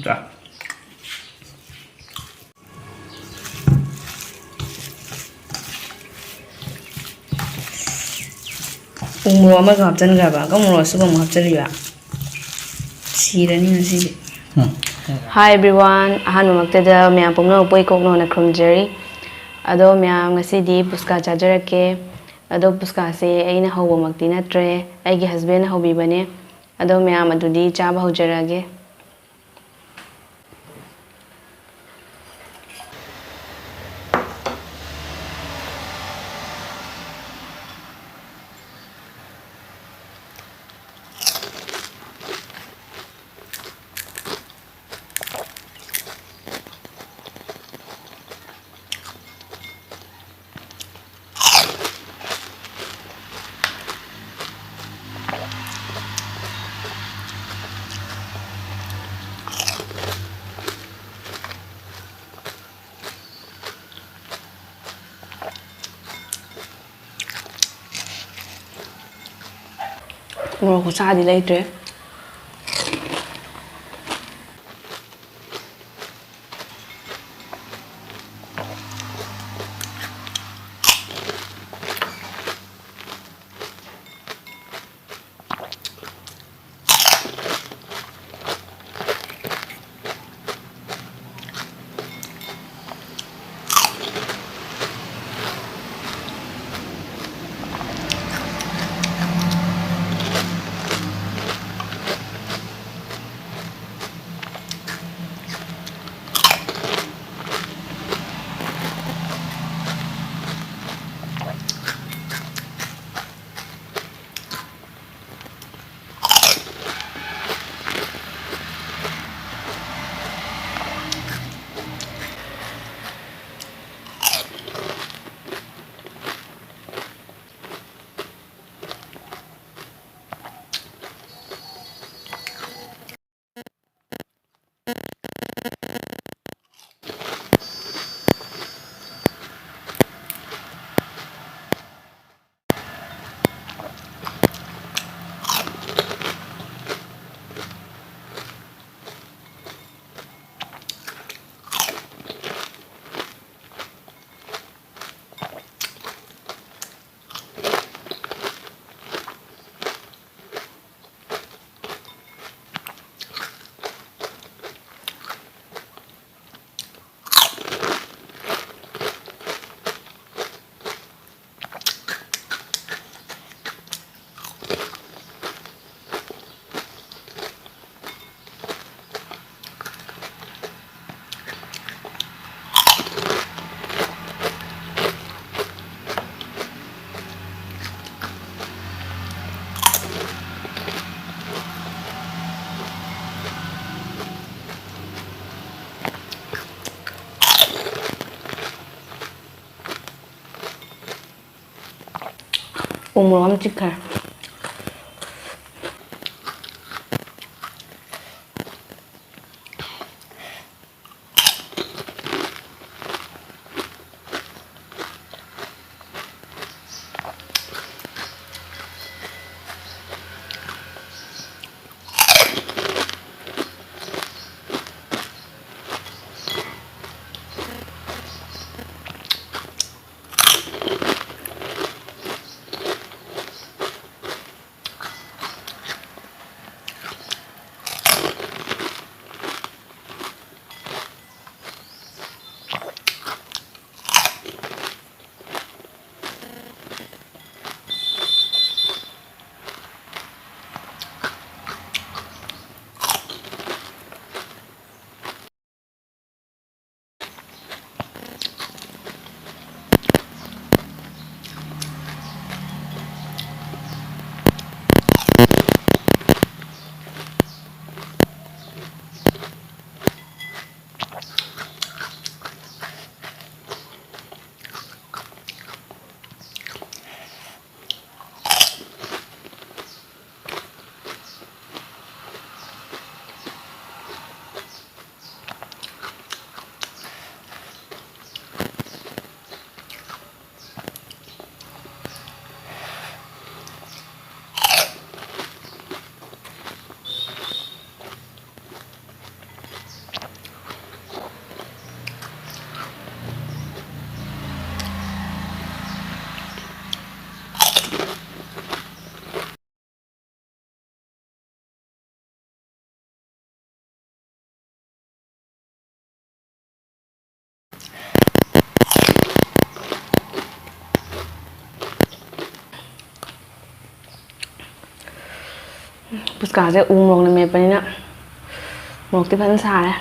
자. 우물 엄마가 갑자기 가봐. 그럼 어디서 뭐 갑자기 와? 시라니 시지. Hi everyone. 아한우막때다 미안 뽕노 보이콕노나 크롬제리. Ado miam ngasidi puska chajarake. Ado puska se aina hauba makti natre. Aigi husband haubi bane. Ado miam adudi chaba haujarage. Mùa của xa thì lấy trễ. 우물 엄직해. ปุสกาจะอุ้มลงในเมปนี้นะหมกที่พันษาเลย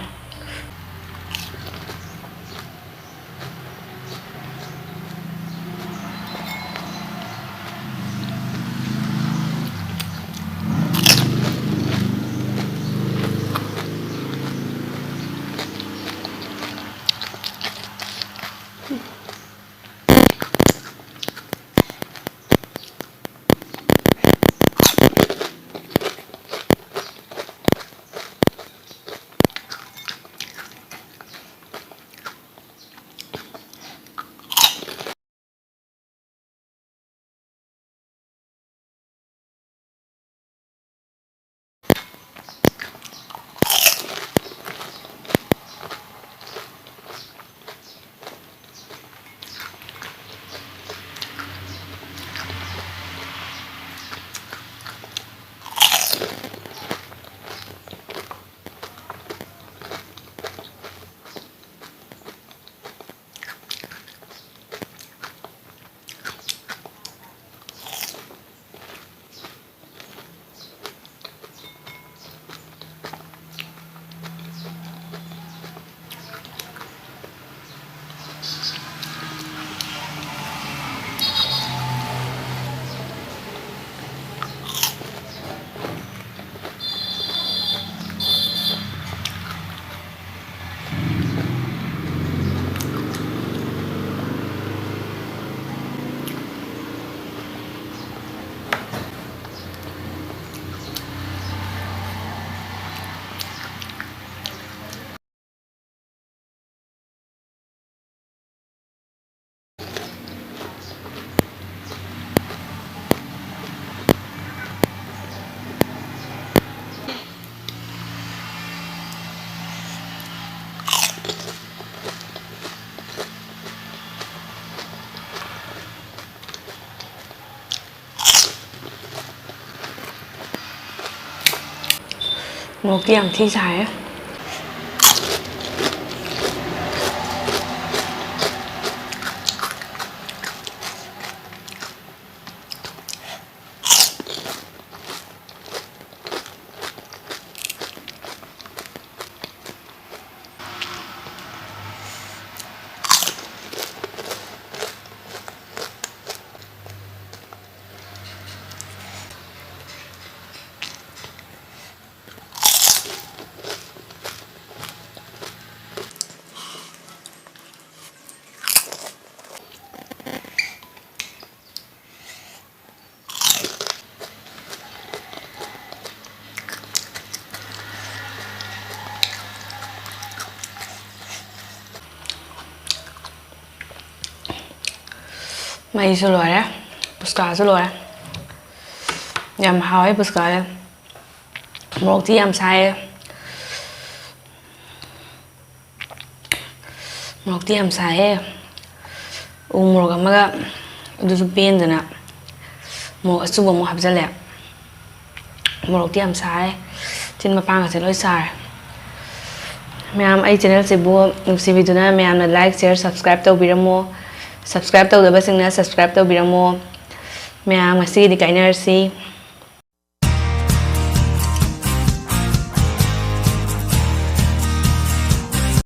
หมกอย่างที่ใช้mày sửa lỗi đấy Puska sửa lỗi đấy nhằm hỏi Puska đấy một tí làm sai một tí làm sai một cái mà cái du bên rồi nè một số một hộp ra lẹ một tí làm sai trên mặt băng sẽ lỗi sai mẹ em ai channel sẽ bua xem video này mẹ em like share subscribe tàu bị mua subscribe tàu được bớt sinh subscribe tàu bị mua mẹ em mà si đi cái này si